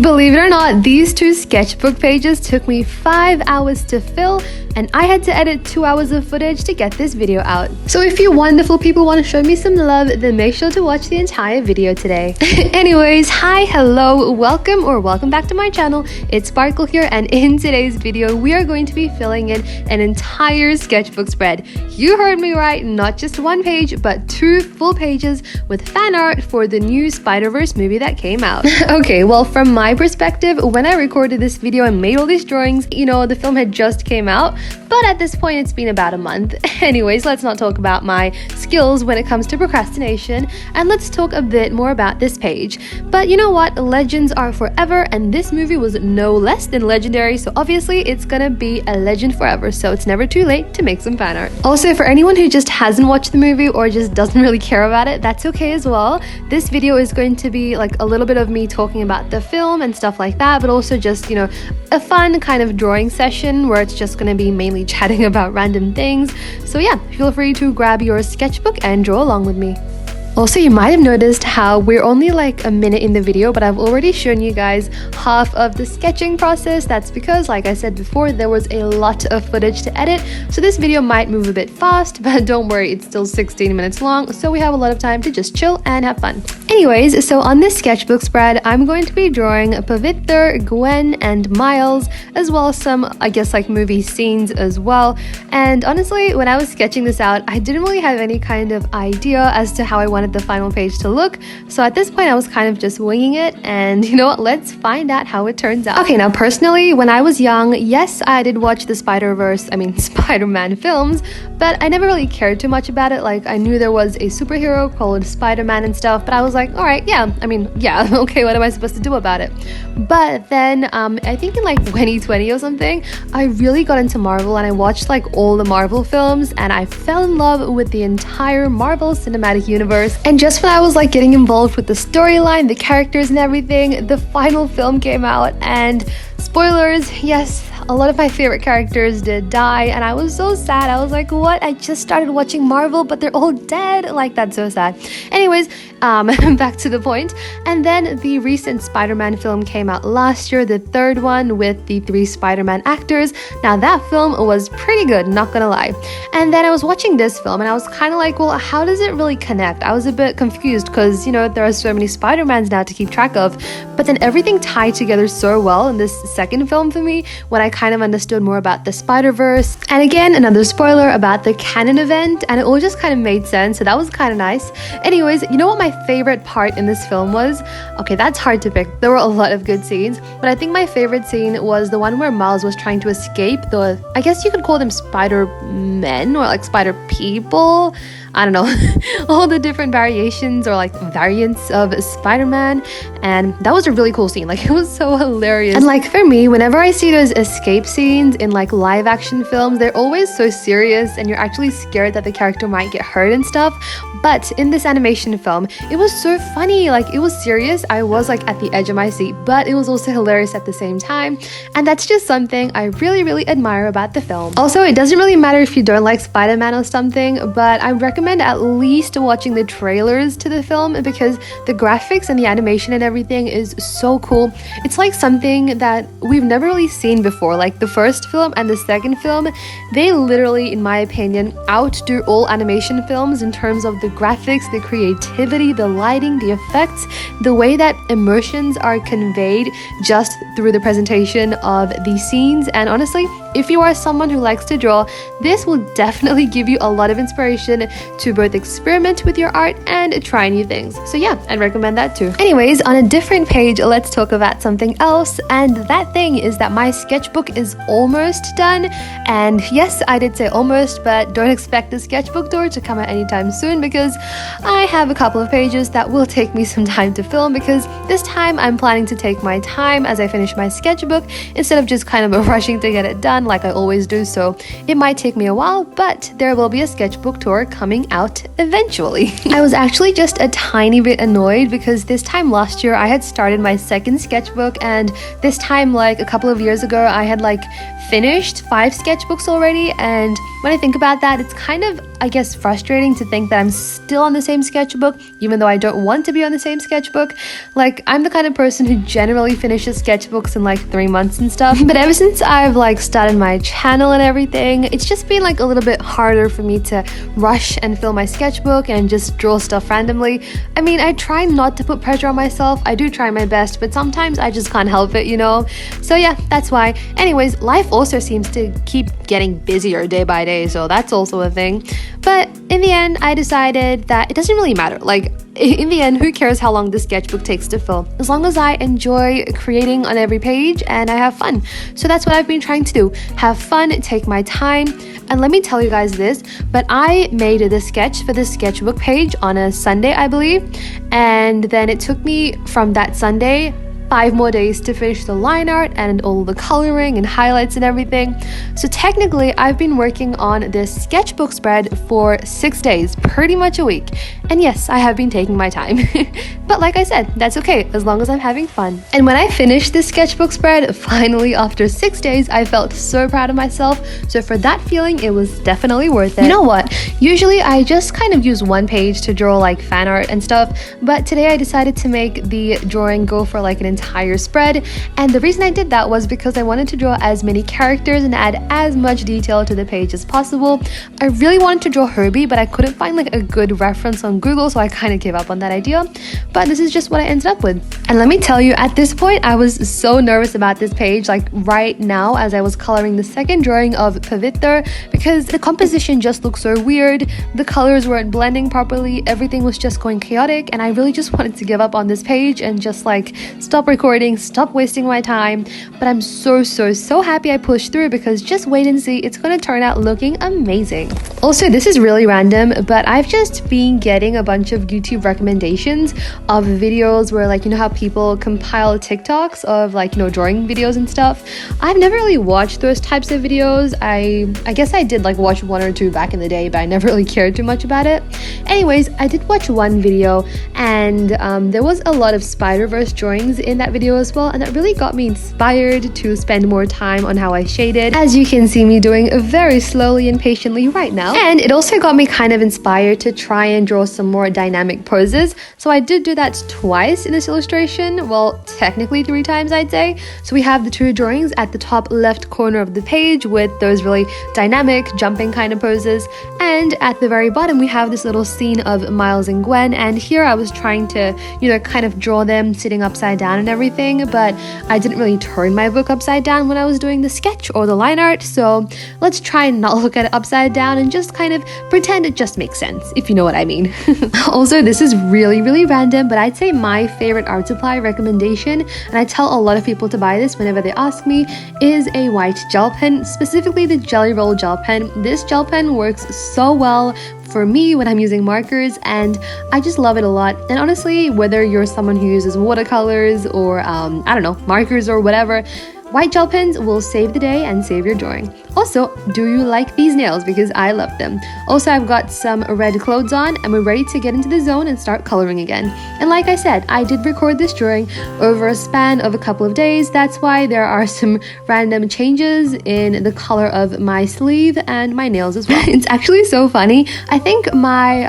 Believe it or not, these 2 sketchbook pages took me 5 hours to fill, and I had to edit 2 hours of footage to get this video out. So if you wonderful people want to show me some love, then make sure to watch the entire video today. Anyways, hi, hello, welcome back to my channel. It's Sparkle here, and in today's video, we are going to be filling in an entire sketchbook spread. You heard me right, not just 1 page, but 2 full pages with fan art for the new Spider-Verse movie that came out. Okay, well, from my perspective, when I recorded this video and made all these drawings, you know, the film had just came out, but at this point it's been about a month. Anyways, let's not talk about my skills when it comes to procrastination, and let's talk a bit more about this page. But you know what, legends are forever, and this movie was no less than legendary, so obviously it's gonna be a legend forever, so it's never too late to make some fan art. Also, for anyone who just hasn't watched the movie or just doesn't really care about it, that's okay as well. This video is going to be like a little bit of me talking about the film and stuff like that, but also just, you know, a fun kind of drawing session where it's just gonna be mainly chatting about random things. So yeah, feel free to grab your sketchbook and draw along with me. Also, you might have noticed how we're only like a minute in the video, but I've already shown you guys half of the sketching process. That's because, like I said before, there was a lot of footage to edit, so this video might move a bit fast, but don't worry, it's still 16 minutes long, so we have a lot of time to just chill and have fun. Anyways, so on this sketchbook spread, I'm going to be drawing Pavitr, Gwen, and Miles, as well as some, I guess, like movie scenes as well. And honestly, when I was sketching this out, I didn't really have any kind of idea as to how I wanted the final page to look, so at this point I was kind of just winging it, and you know what, let's find out how it turns out. Okay, now personally, when I was young, yes, I did watch the Spider-Man films, but I never really cared too much about it. Like, I knew there was a superhero called Spider-Man and stuff, but I was like, alright, yeah, okay, what am I supposed to do about it? But then, I think in like 2020 or something, I really got into Marvel, and I watched like all the Marvel films, and I fell in love with the entire Marvel Cinematic Universe. And just when I was like getting involved with the storyline, the characters and everything, the final film came out, and spoilers, yes, a lot of my favorite characters did die, and I was so sad. I was like, what? I just started watching Marvel, but they're all dead? Like, that's so sad. Anyways, back to the point. And then the recent Spider-Man film came out last year, the 3rd one with the 3 Spider-Man actors. Now, that film was pretty good, not gonna lie. And then I was watching this film, and I was kind of like, well, how does it really connect? I was a bit confused because, you know, there are so many Spider-Mans now to keep track of, but then everything tied together so well in this second film for me when I kind of understood more about the Spider-Verse. And again, another spoiler about the canon event, and it all just kind of made sense, so that was kind of nice. Anyways, you know what my favorite part in this film was? Okay, that's hard to pick. There were a lot of good scenes, but I think my favorite scene was the one where Miles was trying to escape the, I guess you could call them Spider-Men or like Spider-People. I don't know, all the different variations or like variants of Spider-Man, and that was a really cool scene. Like, it was so hilarious. And like, for me, whenever I see those escape scenes in like live action films, they're always so serious, and you're actually scared that the character might get hurt and stuff. But in this animation film, it was so funny. Like, it was serious. I was like at the edge of my seat, but it was also hilarious at the same time, and that's just something I really admire about the film. Also, it doesn't really matter if you don't like Spider-Man or something, but I recommend at least watching the trailers to the film, because the graphics and the animation and everything is so cool. It's like something that we've never really seen before. Like, the first film and the second film, they literally, in my opinion, outdo all animation films in terms of the graphics, the creativity, the lighting, the effects, the way that emotions are conveyed just through the presentation of these scenes. And honestly, if you are someone who likes to draw, this will definitely give you a lot of inspiration to both experiment with your art and try new things. So yeah, I'd recommend that too. Anyways, on a different page, let's talk about something else, and that thing is that my sketchbook is almost done. And yes, I did say almost, but don't expect the sketchbook tour to come out anytime soon, because I have a couple of pages that will take me some time to film, because this time I'm planning to take my time as I finish my sketchbook instead of just kind of rushing to get it done like I always do. So it might take me a while, but there will be a sketchbook tour coming out eventually. I was actually just a tiny bit annoyed because this time last year I had started my second sketchbook, and this time, like a couple of years ago, I had like finished 5 sketchbooks already, and when I think about that, it's kind of, I guess, frustrating to think that I'm still on the same sketchbook, even though I don't want to be on the same sketchbook. Like, I'm the kind of person who generally finishes sketchbooks in like 3 months and stuff. But ever since I've like started my channel and everything, it's just been like a little bit harder for me to rush and fill my sketchbook and just draw stuff randomly. I mean, I try not to put pressure on myself. I do try my best, but sometimes I just can't help it, you know? So yeah, that's why. Anyways, life also seems to keep getting busier day by day, so that's also a thing. But in the end, I decided that it doesn't really matter. Like, in the end, who cares how long the sketchbook takes to fill? As long as I enjoy creating on every page and I have fun. So that's what I've been trying to do. Have fun, take my time. And let me tell you guys this, but I made the sketch for the sketchbook page on a Sunday, I believe. And then it took me from that Sunday 5 more days to finish the line art and all the coloring and highlights and everything. So technically, I've been working on this sketchbook spread for 6 days, pretty much a week. And yes, I have been taking my time. But like I said, that's okay, as long as I'm having fun. And when I finished this sketchbook spread, finally after 6 days, I felt so proud of myself. So for that feeling, it was definitely worth it. You know what? Usually I just kind of use one page to draw like fan art and stuff, but today I decided to make the drawing go for like an entire spread. And the reason I did that was because I wanted to draw as many characters and add as much detail to the page as possible. I really wanted to draw Herbie, but I couldn't find like a good reference on Google, so I kind of gave up on that idea. But this is just what I ended up with. And let me tell you, at this point, I was so nervous about this page, like right now as I was coloring the second drawing of Pavitr, because the composition just looked so weird, the colors weren't blending properly, everything was just going chaotic, and I really just wanted to give up on this page and just like stop recording, stop wasting my time. But I'm so happy I pushed through, because just wait and see, it's going to turn out looking amazing. Also, this is really random, but I've just been getting a bunch of YouTube recommendations of videos where, like, you know how people compile TikToks of like, you know, drawing videos and stuff. I've never really watched those types of videos. I guess I did like watch 1 or 2 back in the day, but I never really cared too much about it. Anyways, I did watch one video, and there was a lot of Spider-Verse drawings in that video as well, and that really got me inspired to spend more time on how I shaded, as you can see me doing very slowly and patiently right now. And it also got me kind of inspired to try and draw some more dynamic poses, so I did do that twice in this illustration. Well, technically 3 times, I'd say. So we have the 2 drawings at the top left corner of the page with those really dynamic jumping kind of poses, and at the very bottom we have this little scene of Miles and Gwen, and here I was trying to, you know, kind of draw them sitting upside down and everything, but I didn't really turn my book upside down when I was doing the sketch or the line art, so let's try and not look at it upside down and just kind of pretend it just makes sense, if you know what I mean. Also, this is really random, but I'd say my favorite art supply recommendation, and I tell a lot of people to buy this whenever they ask me, is a white gel pen, specifically the Jelly Roll gel pen. This gel pen works so well for me when I'm using markers, and I just love it a lot. And honestly, whether you're someone who uses watercolors or I don't know, markers or whatever, white gel pens will save the day and save your drawing. Also, do you like these nails? Because I love them. Also, I've got some red clothes on and we're ready to get into the zone and start coloring again. And like I said, I did record this drawing over a span of a couple of days. That's why there are some random changes in the color of my sleeve and my nails as well. It's actually so funny. I think my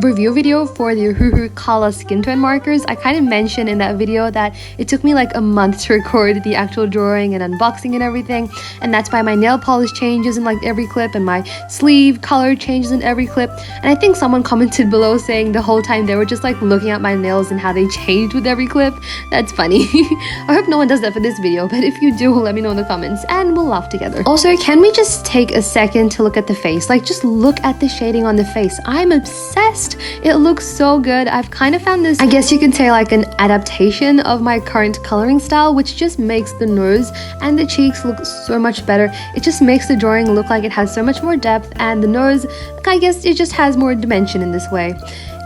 review video for the Hoo Color skin tone markers, I kind of mentioned in that video that it took me like a month to record the actual drawing and unboxing and everything, and that's why my nail polish changes in like every clip and my sleeve color changes in every clip. And I think someone commented below saying the whole time they were just like looking at my nails and how they changed with every clip. That's funny. I hope no one does that for this video, but if you do, let me know in the comments and we'll laugh together. Also, can we just take a second to look at the face? Like, just look at the shading on the face. I'm obsessed. It looks so good. I've kind of found this, I guess you could say, like an adaptation of my current coloring style, which just makes the nose and the cheeks look so much better. It just makes the drawing look like it has so much more depth, and the nose, I guess it just has more dimension in this way.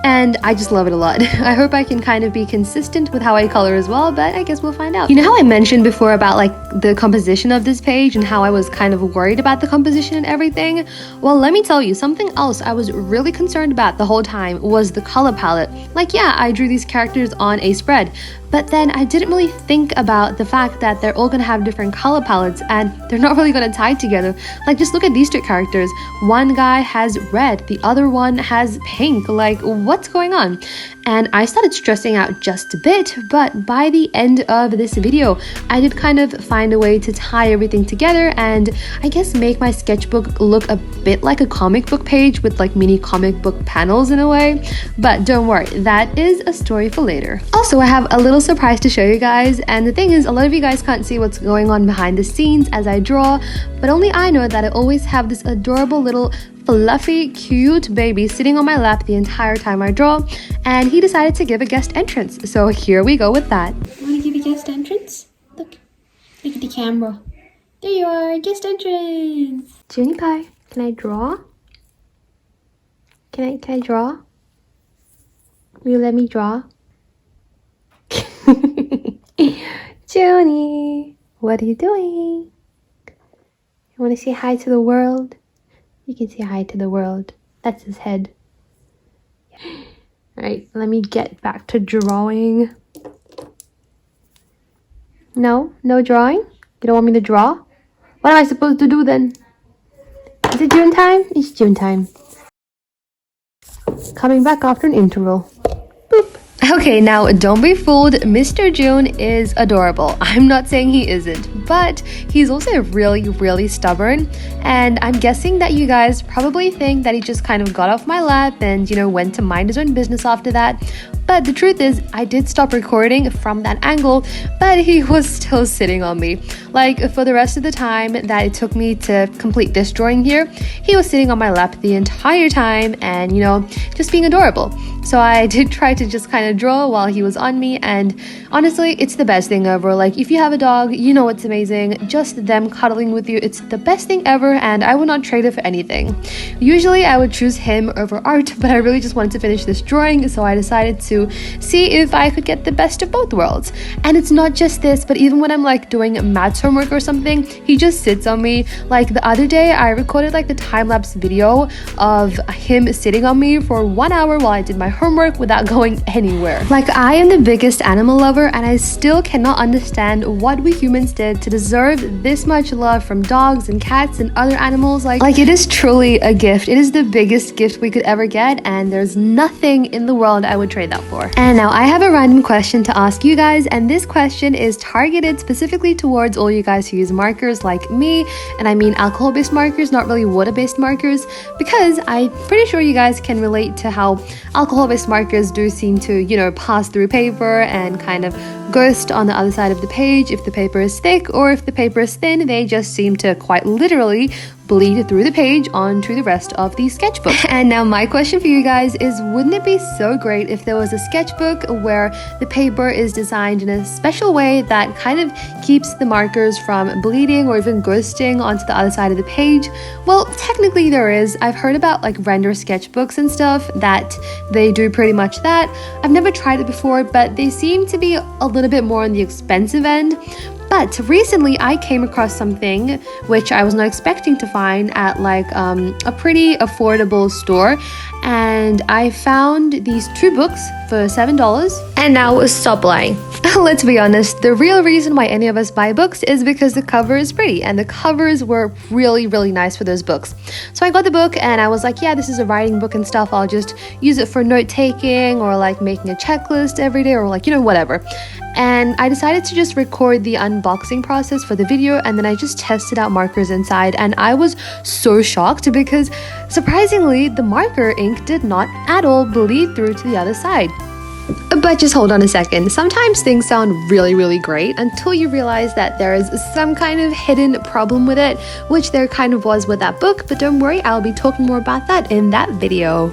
and I just love it a lot. I hope I can kind of be consistent with how I color as well, but I guess we'll find out. You know how I mentioned before about like the composition of this page and how I was kind of worried about the composition and everything? Well, let me tell you, something else I was really concerned about the whole time was the color palette. Like, yeah, I drew these characters on a spread, but then I didn't really think about the fact that they're all gonna have different color palettes and they're not really gonna tie together. Like, just look at these two characters. One guy has red, the other one has pink. Like, what's going on? And I started stressing out just a bit, but by the end of this video, I did kind of find a way to tie everything together and I guess make my sketchbook look a bit like a comic book page with like mini comic book panels in a way. But don't worry, that is a story for later. Also, I have a little surprise to show you guys, and the thing is, a lot of you guys can't see what's going on behind the scenes as I draw, but only I know that I always have this adorable little fluffy, cute baby sitting on my lap the entire time I draw, and he decided to give a guest entrance. So here we go with that. Want to give a guest entrance? Look at the camera. There you are, guest entrance. Junie Pie, can I draw? Can I draw? Will you let me draw? Junie, what are you doing? You want to say hi to the world? You can say hi to the world. That's his head. Alright, let me get back to drawing. No drawing? You don't want me to draw? What am I supposed to do then? Is it June time? It's June time. Coming back after an interval. Boop. Okay, now don't be fooled, Mr. June is adorable. I'm not saying he isn't, but he's also really stubborn, and I'm guessing that you guys probably think that he just kind of got off my lap and, you know, went to mind his own business after that. But the truth is, I did stop recording from that angle, but he was still sitting on me. Like, for the rest of the time that it took me to complete this drawing here, he was sitting on my lap the entire time and, you know, just being adorable. So I did try to just kind of draw while he was on me, and honestly, it's the best thing ever. Like, if you have a dog, you know it's amazing. Just them cuddling with you, it's the best thing ever, and I would not trade it for anything. Usually I would choose him over art, but I really just wanted to finish this drawing, so I decided to see if I could get the best of both worlds. And it's not just this, but even when I'm like doing maths homework or something, he just sits on me. Like the other day, I recorded like the time-lapse video of him sitting on me for 1 hour while I did my homework without going anywhere. Like, I am the biggest animal lover, and I still cannot understand what we humans did to deserve this much love from dogs and cats and other animals. Like it is truly a gift. It is the biggest gift we could ever get, and there's nothing in the world I would trade that for. And now I have a random question to ask you guys, and this question is targeted specifically towards all you guys who use markers like me, and I mean alcohol-based markers, not really water-based markers, because I'm pretty sure you guys can relate to how alcohol-based markers do seem to, you know, pass through paper and kind of ghost on the other side of the page. If the paper is thick or if the paper is thin, they just seem to quite literally bleed through the page onto the rest of the sketchbook. And now my question for you guys is, wouldn't it be so great if there was a sketchbook where the paper is designed in a special way that kind of keeps the markers from bleeding or even ghosting onto the other side of the page? Well, technically there is. I've heard about like render sketchbooks and stuff that they do pretty much that. I've never tried it before, but they seem to be a little bit more on the expensive end. But recently I came across something which I was not expecting to find at like a pretty affordable store, and I found these 2 books for $7. And now stop lying. Let's be honest, the real reason why any of us buy books is because the cover is pretty, and the covers were really nice for those books. So I got the book and I was like, yeah, this is a writing book and stuff. I'll just use it for note-taking or like making a checklist every day or like, you know, whatever. And I decided to just record the unboxing process for the video, and then I just tested out markers inside, and I was so shocked because surprisingly the marker ink did not at all bleed through to the other side. But just hold on a second. Sometimes things sound really great until you realize that there is some kind of hidden problem with it, which there kind of was with that book, but don't worry, I'll be talking more about that in that video.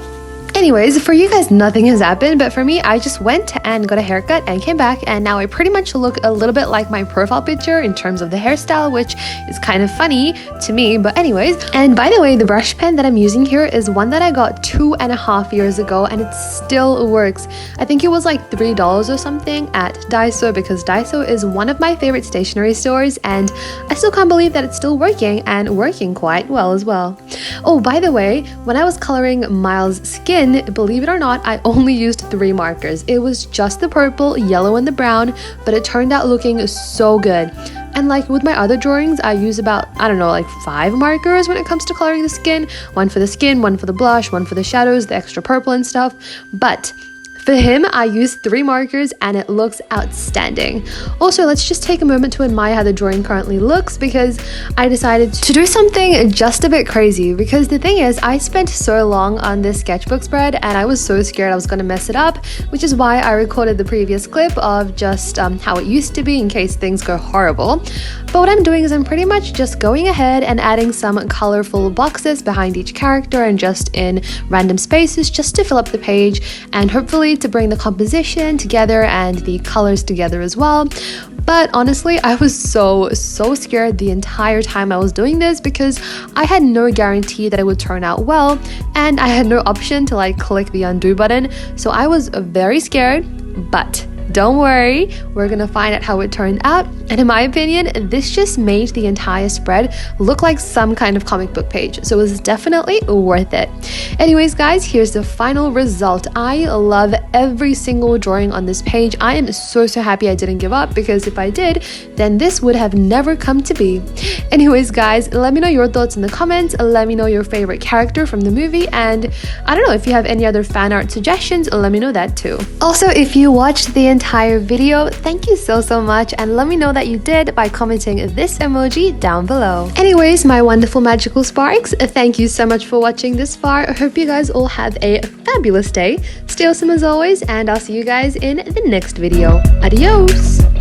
Anyways, for you guys, nothing has happened, but for me, I just went and got a haircut and came back, and now I pretty much look a little bit like my profile picture in terms of the hairstyle, which is kind of funny to me, but anyways. And by the way, the brush pen that I'm using here is one that I got 2.5 years ago, and it still works. I think it was like $3 or something at Daiso, because Daiso is one of my favorite stationery stores, and I still can't believe that it's still working, and working quite well as well. Oh, by the way, when I was coloring Miles' skin, believe it or not, I only used 3 markers. It was just the purple, yellow, and the brown, but it turned out looking so good. And like with my other drawings, I use about, I don't know, like 5 markers when it comes to coloring the skin. One for the skin, one for the blush, one for the shadows, the extra purple and stuff. But for him, I used 3 markers and it looks outstanding. Also, let's just take a moment to admire how the drawing currently looks, because I decided to do something just a bit crazy. Because the thing is, I spent so long on this sketchbook spread and I was so scared I was going to mess it up, which is why I recorded the previous clip of just how it used to be in case things go horrible. But what I'm doing is I'm pretty much just going ahead and adding some colorful boxes behind each character and just in random spaces just to fill up the page and hopefully to bring the composition together and the colors together as well. But honestly, I was so scared the entire time I was doing this, because I had no guarantee that it would turn out well, and I had no option to like click the undo button. So I was very scared, but don't worry, we're gonna find out how it turned out. And in my opinion, this just made the entire spread look like some kind of comic book page. So it was definitely worth it. Anyways, guys, here's the final result. I love every single drawing on this page. I am so happy I didn't give up, because if I did, then this would have never come to be. Anyways, guys, let me know your thoughts in the comments. Let me know your favorite character from the movie. And I don't know, if you have any other fan art suggestions, let me know that too. Also, if you watched the entire video, thank you so much, and let me know that you did by commenting this emoji down below. Anyways, my wonderful magical sparks, thank you so much for watching this far. I hope you guys all have a fabulous day. Stay awesome as always, and I'll see you guys in the next video. Adios!